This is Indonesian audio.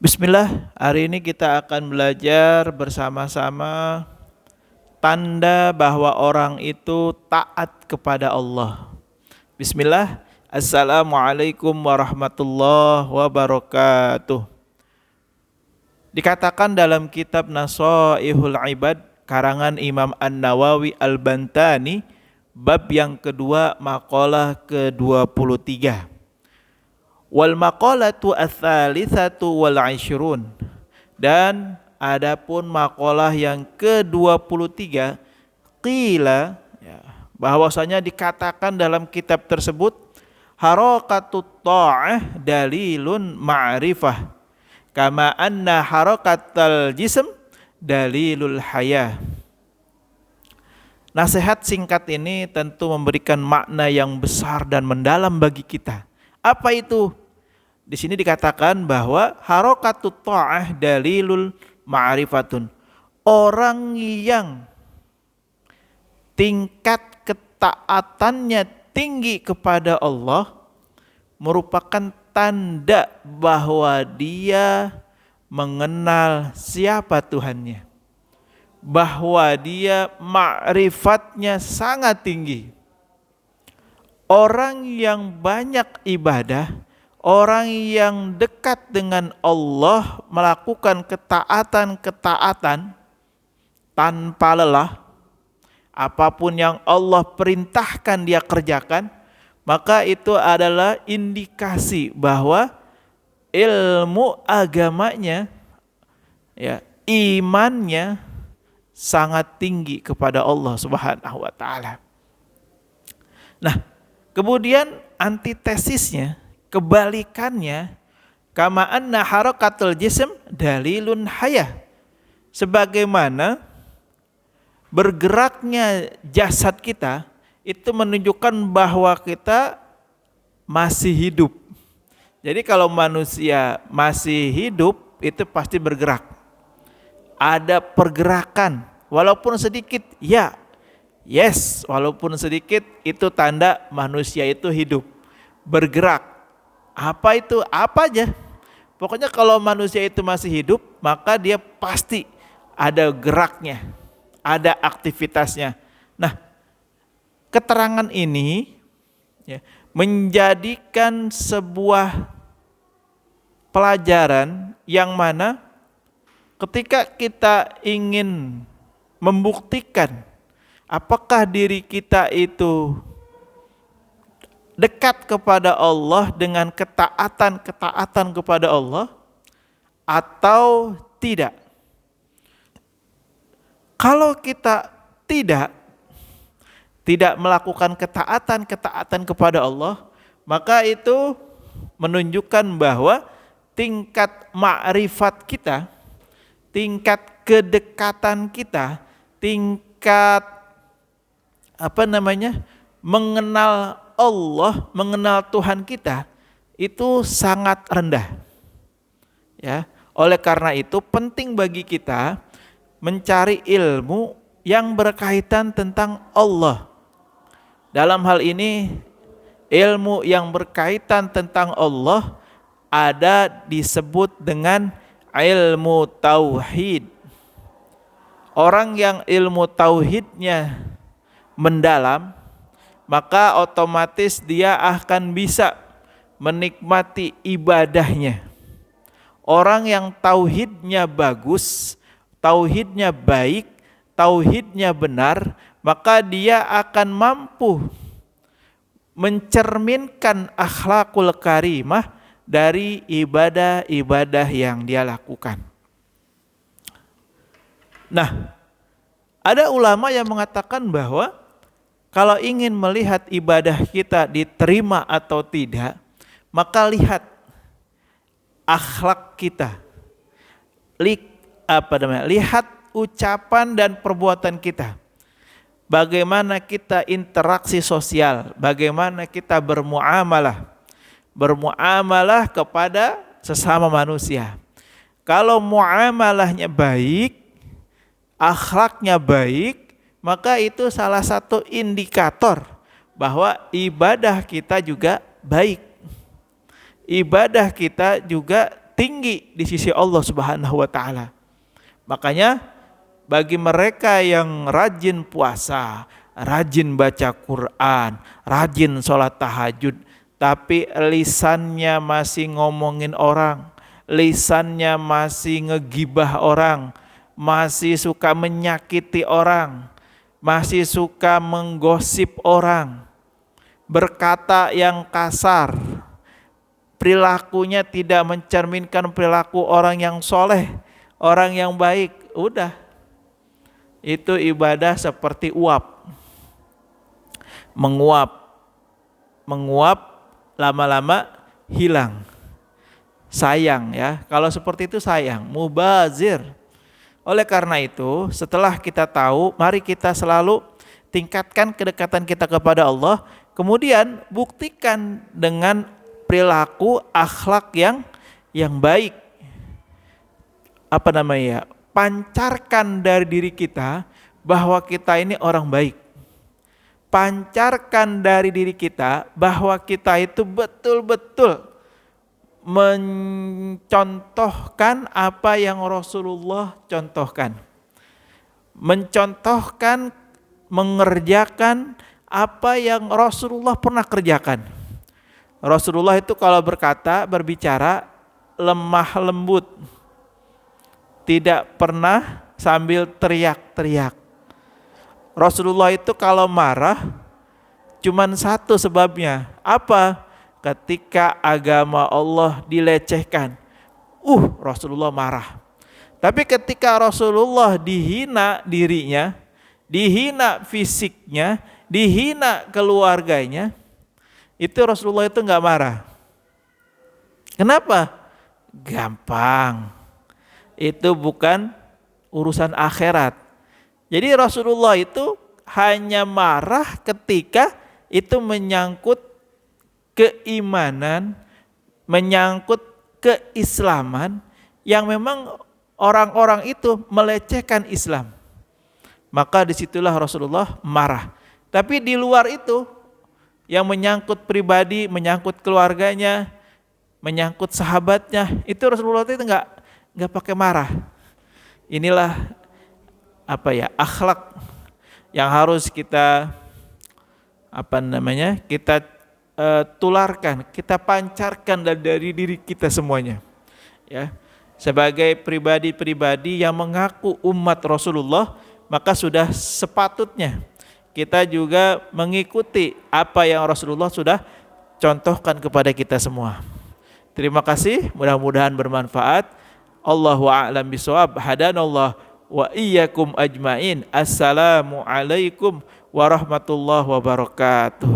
Bismillah, hari ini kita akan belajar bersama-sama tanda bahwa orang itu taat kepada Allah. Bismillah, Assalamualaikum warahmatullahi wabarakatuh. Dikatakan dalam kitab Nasaihul Ibad, karangan Imam An-Nawawi Al-Bantani, bab yang kedua, maqalah ke-23. Wal maqalatu ats-tsalitsatu wal 'ishrun, dan adapun maqalah yang ke-23 qila, ya, bahwasanya dikatakan dalam kitab tersebut harakatut tha'ah dalilun ma'rifah kama anna harakatal jism dalilul hayah. Nasihat singkat ini tentu memberikan makna yang besar dan mendalam bagi kita. Apa itu? Di sini dikatakan bahwa harakatut ta'ah dalilul ma'rifatun. Orang yang tingkat ketaatannya tinggi kepada Allah merupakan tanda bahwa dia mengenal siapa Tuhannya, bahwa dia ma'rifatnya sangat tinggi. Orang yang banyak ibadah, orang yang dekat dengan Allah, melakukan ketaatan-ketaatan tanpa lelah, apapun yang Allah perintahkan dia kerjakan, maka itu adalah indikasi bahwa ilmu agamanya, ya, imannya sangat tinggi kepada Allah Subhanahu wa taala. Nah, kemudian antitesisnya, kebalikannya, kama anna harakatul jism dalilun hayah. Sebagaimana bergeraknya jasad kita itu menunjukkan bahwa kita masih hidup. Jadi kalau manusia masih hidup itu pasti bergerak. Ada pergerakan walaupun sedikit, ya. Yes, walaupun sedikit itu tanda manusia itu hidup, bergerak. Apa itu? Apa aja. Pokoknya kalau manusia itu masih hidup, maka dia pasti ada geraknya, ada aktivitasnya. Nah, keterangan ini, ya, menjadikan sebuah pelajaran yang mana ketika kita ingin membuktikan apakah diri kita itu dekat kepada Allah dengan ketaatan kepada Allah atau tidak. Kalau kita tidak melakukan ketaatan kepada Allah, maka itu menunjukkan bahwa tingkat ma'rifat kita, tingkat kedekatan kita, tingkat mengenal Allah, mengenal Tuhan kita itu sangat rendah. Ya, oleh karena itu penting bagi kita mencari ilmu yang berkaitan tentang Allah. Dalam hal ini ilmu yang berkaitan tentang Allah ada disebut dengan ilmu tauhid. Orang yang ilmu tauhidnya mendalam, maka otomatis dia akan bisa menikmati ibadahnya. Orang yang tauhidnya bagus, tauhidnya baik, tauhidnya benar, maka dia akan mampu mencerminkan akhlakul karimah dari ibadah-ibadah yang dia lakukan. Nah, ada ulama yang mengatakan bahwa kalau ingin melihat ibadah kita diterima atau tidak, maka lihat akhlak kita. Lihat ucapan dan perbuatan kita. Bagaimana kita interaksi sosial, bagaimana kita bermuamalah kepada sesama manusia. Kalau muamalahnya baik, akhlaknya baik, maka itu salah satu indikator bahwa ibadah kita juga baik. Ibadah kita juga tinggi di sisi Allah Subhanahu wa taala. Makanya bagi mereka yang rajin puasa, rajin baca Quran, rajin sholat tahajud, tapi lisannya masih ngomongin orang, lisannya masih ngegibah orang, masih suka menyakiti orang, masih suka menggosip orang, berkata yang kasar, perilakunya tidak mencerminkan perilaku orang yang soleh, orang yang baik, udah. Itu ibadah seperti uap. Menguap, lama-lama hilang. Sayang ya, kalau seperti itu sayang, mubazir. Oleh karena itu, setelah kita tahu, mari kita selalu tingkatkan kedekatan kita kepada Allah, kemudian buktikan dengan perilaku akhlak yang baik. Apa namanya? Pancarkan dari diri kita bahwa kita ini orang baik. Pancarkan dari diri kita bahwa kita itu betul-betul mencontohkan apa yang Rasulullah contohkan. Mencontohkan, mengerjakan apa yang Rasulullah pernah kerjakan. Rasulullah itu kalau berbicara lemah lembut. Tidak pernah sambil teriak-teriak. Rasulullah itu kalau marah cuman satu sebabnya. Apa? Ketika agama Allah dilecehkan. Rasulullah marah. Tapi ketika Rasulullah dihina dirinya, dihina fisiknya, dihina keluarganya, itu Rasulullah itu enggak marah. Kenapa? Gampang. Itu bukan urusan akhirat. Jadi Rasulullah itu hanya marah ketika itu menyangkut keimanan, menyangkut keislaman yang memang orang-orang itu melecehkan Islam. Maka disitulah Rasulullah marah. Tapi di luar itu, yang menyangkut pribadi, menyangkut keluarganya, menyangkut sahabatnya, itu Rasulullah itu enggak pakai marah. Inilah akhlak yang harus kita kita tularkan, kita pancarkan dari diri kita semuanya. Ya, sebagai pribadi-pribadi yang mengaku umat Rasulullah, maka sudah sepatutnya kita juga mengikuti apa yang Rasulullah sudah contohkan kepada kita semua. Terima kasih, mudah-mudahan bermanfaat. Allahu a'lam bishawab. Hadanallah wa iyyakum ajmain. Assalamualaikum warahmatullahi wabarakatuh.